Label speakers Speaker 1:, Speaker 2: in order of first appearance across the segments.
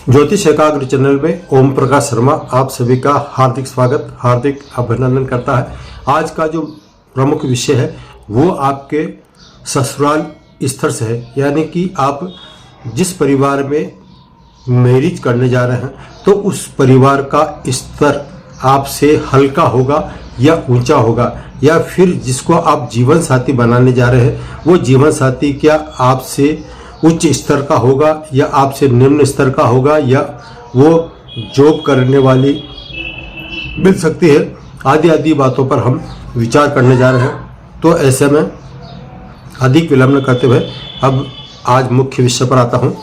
Speaker 1: ज्योतिष एकाग्र चैनल में ओम प्रकाश शर्मा आप सभी का हार्दिक स्वागत, हार्दिक अभिनंदन करता है। आज का जो प्रमुख विषय है वो आपके ससुराल स्तर से है, यानी कि आप जिस परिवार में मैरिज करने जा रहे हैं तो उस परिवार का स्तर आपसे हल्का होगा या ऊंचा होगा, या फिर जिसको आप जीवन साथी बनाने जा रहे हैं वो जीवन साथी क्या आपसे उच्च स्तर का होगा या आपसे निम्न स्तर का होगा, या वो जॉब करने वाली मिल सकती है, आदि आदि बातों पर हम विचार करने जा रहे हैं। तो ऐसे में अधिक विलंब न करते हुए अब आज मुख्य विषय पर आता हूँ।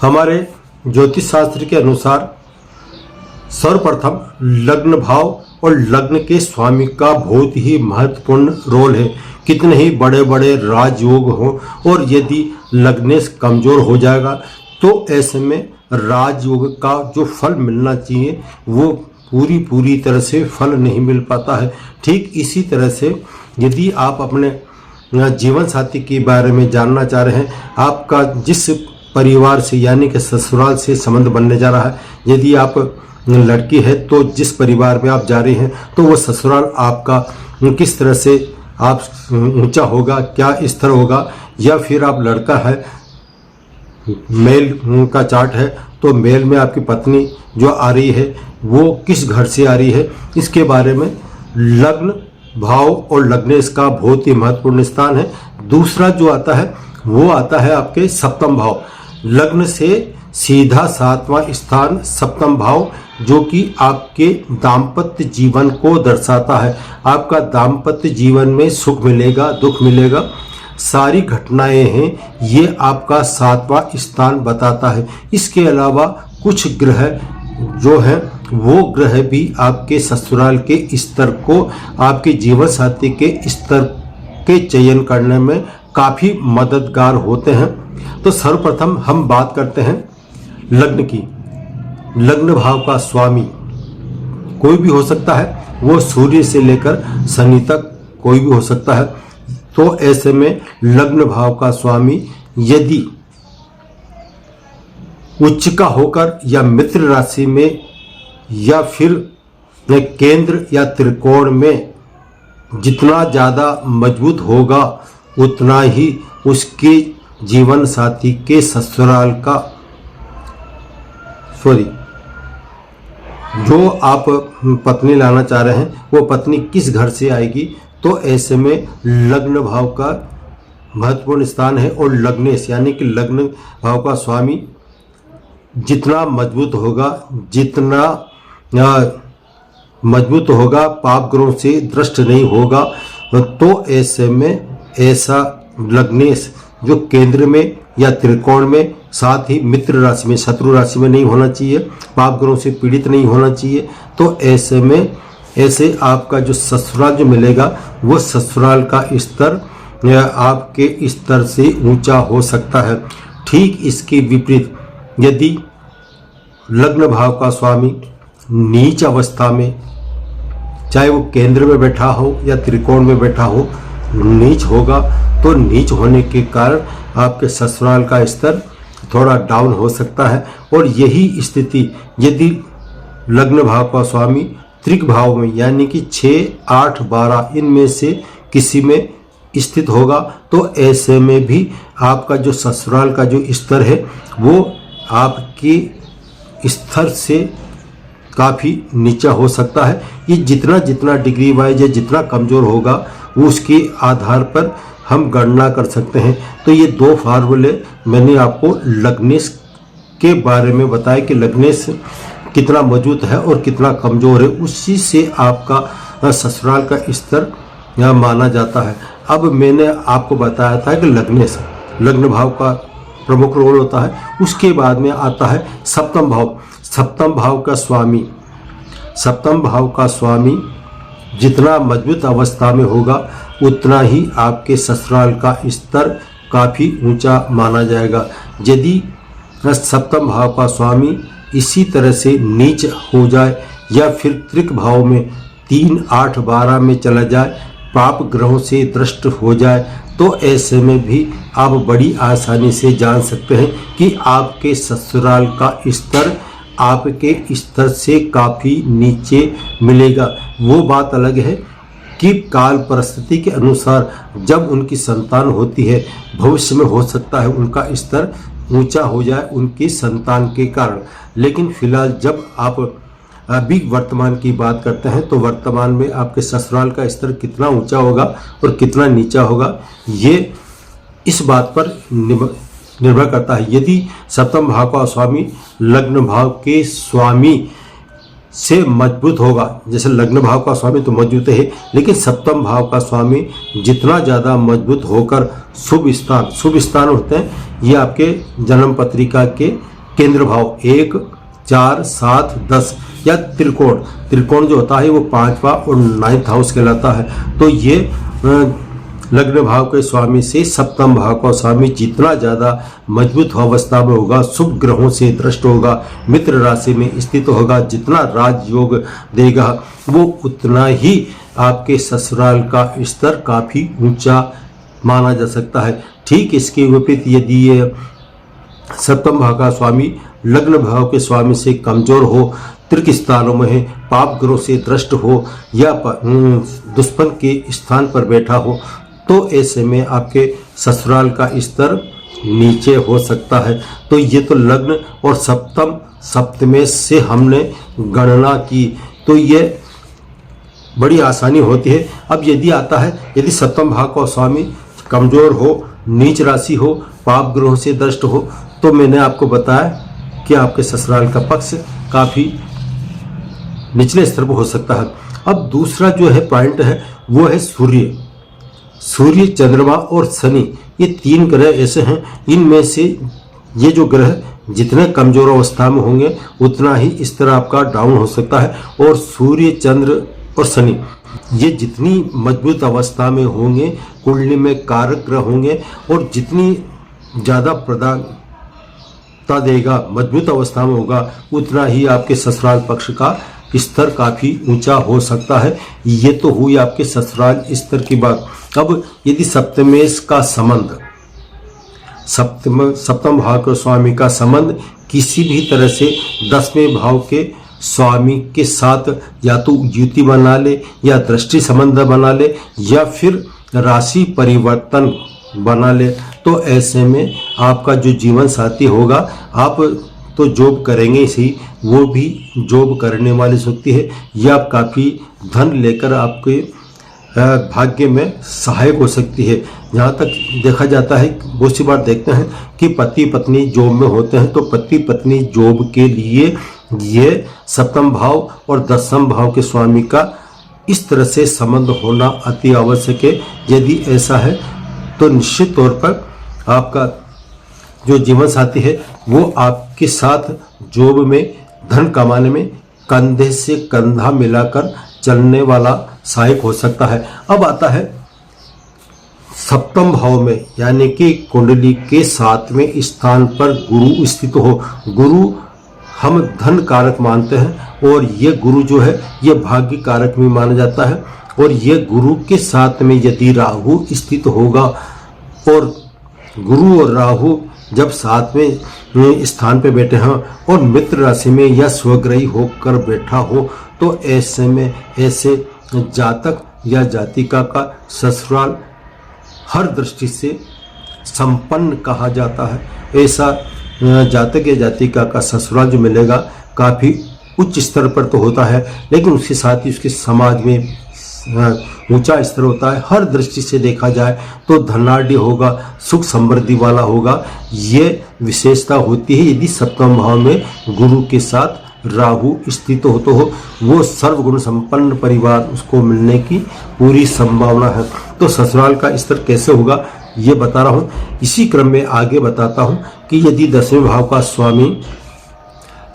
Speaker 1: हमारे ज्योतिष शास्त्र के अनुसार सर्वप्रथम लग्न भाव और लग्न के स्वामी का बहुत ही महत्वपूर्ण रोल है। कितने ही बड़े बड़े राजयोग हों और यदि लग्नेश कमजोर हो जाएगा तो ऐसे में राजयोग का जो फल मिलना चाहिए वो पूरी तरह से फल नहीं मिल पाता है। ठीक इसी तरह से यदि आप अपने जीवन साथी के बारे में जानना चाह रहे हैं, आपका जिस परिवार से यानी कि ससुराल से संबंध बनने जा रहा है, यदि आप लड़की है तो जिस परिवार में आप जा रहे हैं तो वो ससुराल आपका किस तरह से आप ऊंचा होगा, क्या स्तर होगा, या फिर आप लड़का है मेल का चार्ट है तो मेल में आपकी पत्नी जो आ रही है वो किस घर से आ रही है, इसके बारे में लग्न भाव और लग्नेश का बहुत ही महत्वपूर्ण स्थान है। दूसरा जो आता है वो आता है आपके सप्तम भाव। लग्न से सीधा सातवां स्थान सप्तम भाव, जो कि आपके दाम्पत्य जीवन को दर्शाता है। आपका दाम्पत्य जीवन में सुख मिलेगा, दुख मिलेगा, सारी घटनाएं हैं, ये आपका सातवां स्थान बताता है। इसके अलावा कुछ ग्रह जो हैं वो ग्रह भी आपके ससुराल के स्तर को, आपके जीवन साथी के स्तर के चयन करने में काफ़ी मददगार होते हैं। तो सर्वप्रथम हम बात करते हैं लग्न की। लग्न भाव का स्वामी कोई भी हो सकता है, वो सूर्य से लेकर शनि तक कोई भी हो सकता है। तो ऐसे में लग्न भाव का स्वामी यदि उच्च का होकर या मित्र राशि में या फिर केंद्र या त्रिकोण में जितना ज़्यादा मजबूत होगा उतना ही उसके जीवन साथी के ससुराल का जो आप पत्नी लाना चाह रहे हैं वो पत्नी किस घर से आएगी। तो ऐसे में लग्न भाव का महत्वपूर्ण स्थान है, और लग्नेश यानी कि लग्न भाव का स्वामी जितना मजबूत होगा, जितना मजबूत होगा, पाप ग्रहों से दृष्ट नहीं होगा, तो ऐसे में ऐसा लग्नेश जो केंद्र में या त्रिकोण में, साथ ही मित्र राशि में, शत्रु राशि में नहीं होना चाहिए, पाप ग्रहों से पीड़ित नहीं होना चाहिए। तो ऐसे में ऐसे आपका जो ससुराल जो मिलेगा वो ससुराल का स्तर आपके स्तर से ऊंचा हो सकता है। ठीक इसके विपरीत यदि लग्न भाव का स्वामी नीच अवस्था में, चाहे वो केंद्र में बैठा हो या त्रिकोण में बैठा हो, नीच होगा, तो नीच होने के कारण आपके ससुराल का स्तर थोड़ा डाउन हो सकता है। और यही स्थिति यदि लग्न भाव का स्वामी त्रिक भाव में यानी कि 6, 8, 12 इनमें से किसी में स्थित होगा तो ऐसे में भी आपका जो ससुराल का जो स्तर है वो आपके स्तर से काफ़ी नीचा हो सकता है। ये जितना डिग्री वाइज या जितना कमज़ोर होगा वो उसके आधार पर हम गणना कर सकते हैं। तो ये दो फार्मूले मैंने आपको लग्नेश के बारे में बताया कि लग्नेश कितना मजबूत है और कितना कमज़ोर है, उसी से आपका ससुराल का स्तर यहाँ माना जाता है। अब मैंने आपको बताया था कि लग्नेश लग्न भाव का प्रमुख रोल होता है। उसके बाद में आता है सप्तम भाव। सप्तम भाव का स्वामी, सप्तम भाव का स्वामी जितना मजबूत अवस्था में होगा उतना ही आपके ससुराल का स्तर काफ़ी ऊंचा माना जाएगा। यदि सप्तम भाव का स्वामी इसी तरह से नीच हो जाए या फिर त्रिक भाव में 3, 8, 12 में चला जाए, पाप ग्रहों से दृष्ट हो जाए, तो ऐसे में भी आप बड़ी आसानी से जान सकते हैं कि आपके ससुराल का स्तर आपके स्तर से काफ़ी नीचे मिलेगा। वो बात अलग है कि काल परिस्थिति के अनुसार जब उनकी संतान होती है, भविष्य में हो सकता है उनका स्तर ऊंचा हो जाए उनकी संतान के कारण। लेकिन फिलहाल जब आप अभी वर्तमान की बात करते हैं तो वर्तमान में आपके ससुराल का स्तर कितना ऊंचा होगा और कितना नीचा होगा, ये इस बात पर निर्भर करता है। यदि सप्तम भाव का स्वामी लग्न भाव के स्वामी से मजबूत होगा, जैसे लग्न भाव का स्वामी तो मजबूत है, लेकिन सप्तम भाव का स्वामी जितना ज़्यादा मजबूत होकर शुभ स्थान होते हैं, ये आपके जन्म पत्रिका के केंद्र भाव 1, 4, 7, 10 या त्रिकोण जो होता है वो 5वां और 9th हाउस कहलाता है। तो ये लग्न भाव के स्वामी से सप्तम भाव का स्वामी जितना ज़्यादा मजबूत अवस्था में होगा, शुभ ग्रहों से दृष्ट होगा, मित्र राशि में स्थित होगा, जितना राजयोग देगा वो उतना ही आपके ससुराल का स्तर काफ़ी ऊंचा माना जा सकता है। ठीक इसके विपरीत यदि ये सप्तम भाव का स्वामी लग्न भाव के स्वामी से कमजोर हो, त्रिक स्थानों में है, पाप ग्रहों से दृष्ट हो या दुश्मन के स्थान पर बैठा हो, तो ऐसे में आपके ससुराल का स्तर नीचे हो सकता है। तो ये तो लग्न और सप्तमेश से हमने गणना की, तो ये बड़ी आसानी होती है। अब यदि आता है यदि सप्तम भाव का स्वामी कमजोर हो, नीच राशि हो, पाप ग्रहों से दृष्ट हो, तो मैंने आपको बताया कि आपके ससुराल का पक्ष काफ़ी निचले स्तर पर हो सकता है। अब दूसरा जो है पॉइंट है वो है सूर्य, चंद्रमा और शनि। ये 3 ग्रह ऐसे हैं, इनमें से ये जो ग्रह जितने कमजोर अवस्था में होंगे उतना ही इस तरह आपका डाउन हो सकता है। और सूर्य, चंद्र और शनि ये जितनी मजबूत अवस्था में होंगे, कुंडली में कारक ग्रह होंगे, और जितनी ज़्यादा प्रधानता देगा, मजबूत अवस्था में होगा, उतना ही आपके ससुराल पक्ष का स्तर काफ़ी ऊंचा हो सकता है। ये तो हुई आपके ससुराल स्तर की बात। अब यदि सप्तमेश का संबंध, सप्तम भाव के स्वामी का संबंध किसी भी तरह से 10वें भाव के स्वामी के साथ या तो युति बना ले या दृष्टि संबंध बना ले या फिर राशि परिवर्तन बना ले, तो ऐसे में आपका जो जीवन साथी होगा, आप तो जॉब करेंगे ही, वो भी जॉब करने वाली शक्ति है। यह आप काफ़ी धन लेकर आपके भाग्य में सहायक हो सकती है। जहाँ तक देखा जाता है, बहुत सी बार देखते हैं कि पति पत्नी जॉब में होते हैं, तो पति पत्नी जॉब के लिए ये सप्तम भाव और 10वें भाव के स्वामी का इस तरह से संबंध होना अति आवश्यक है। यदि ऐसा है तो निश्चित तौर पर आपका जो जीवन साथी है वो आपके साथ जॉब में धन कमाने में कंधे से कंधा मिलाकर चलने वाला सहायक हो सकता है। अब आता है सप्तम भाव में, यानी कि कुंडली के 7वें स्थान पर गुरु स्थित हो। गुरु हम धन कारक मानते हैं और ये गुरु जो है ये भाग्य कारक भी माना जाता है। और ये गुरु के साथ में यदि राहु स्थित होगा, और गुरु और राहु जब 7वें स्थान पे बैठे हैं और मित्र राशि में या स्वग्रही होकर बैठा हो, तो ऐसे में ऐसे जातक या जातिका का ससुराल हर दृष्टि से संपन्न कहा जाता है। ऐसा जातक या जातिका का ससुराल जो मिलेगा काफ़ी उच्च स्तर पर तो होता है, लेकिन उसके साथ ही उसके समाज में ऊंचा स्तर होता है। हर दृष्टि से देखा जाए तो धनाढ़ होगा, सुख समृद्धि वाला होगा। ये विशेषता होती है यदि सप्तम भाव में गुरु के साथ राहु स्थित हो, तो वो सर्वगुण संपन्न परिवार उसको मिलने की पूरी संभावना है। तो ससुराल का स्तर कैसे होगा ये बता रहा हूँ। इसी क्रम में आगे बताता हूँ कि यदि 10वें भाव का स्वामी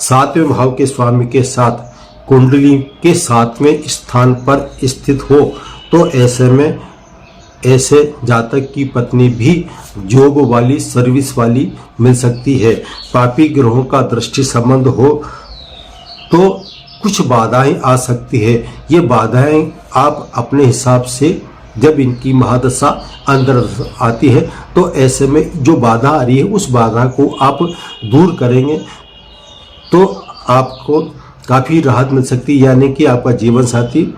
Speaker 1: 7वें भाव के स्वामी के साथ कुंडली के 7वें स्थान पर स्थित हो, तो ऐसे में ऐसे जातक की पत्नी भी जॉब वाली, सर्विस वाली मिल सकती है। पापी ग्रहों का दृष्टि संबंध हो तो कुछ बाधाएं आ सकती है। ये बाधाएं आप अपने हिसाब से जब इनकी महादशा अंदर आती है, तो ऐसे में जो बाधा आ रही है उस बाधा को आप दूर करेंगे तो आपको काफ़ी राहत मिल सकती है। यानी कि आपका जीवन साथी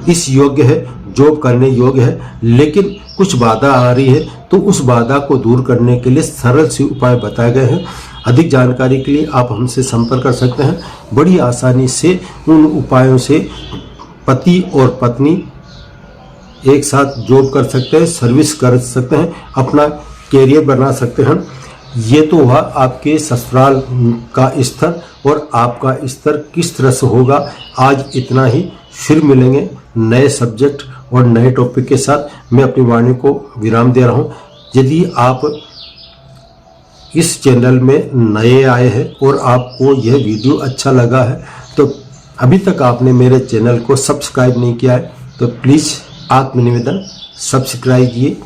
Speaker 1: इस योग्य है, जॉब करने योग्य है, लेकिन कुछ बाधा आ रही है, तो उस बाधा को दूर करने के लिए सरल से उपाय बताए गए हैं। अधिक जानकारी के लिए आप हमसे संपर्क कर सकते हैं। बड़ी आसानी से उन उपायों से पति और पत्नी एक साथ जॉब कर सकते हैं, सर्विस कर सकते हैं, अपना कैरियर बना सकते हैं। ये तो हुआ आपके ससुराल का स्तर और आपका स्तर किस तरह से होगा। आज इतना ही, फिर मिलेंगे नए सब्जेक्ट और नए टॉपिक के साथ। मैं अपनी वाणी को विराम दे रहा हूँ। यदि आप इस चैनल में नए आए हैं और आपको यह वीडियो अच्छा लगा है, तो अभी तक आपने मेरे चैनल को सब्सक्राइब नहीं किया है, तो प्लीज़ आत्मनिवेदन सब्सक्राइब कीजिए।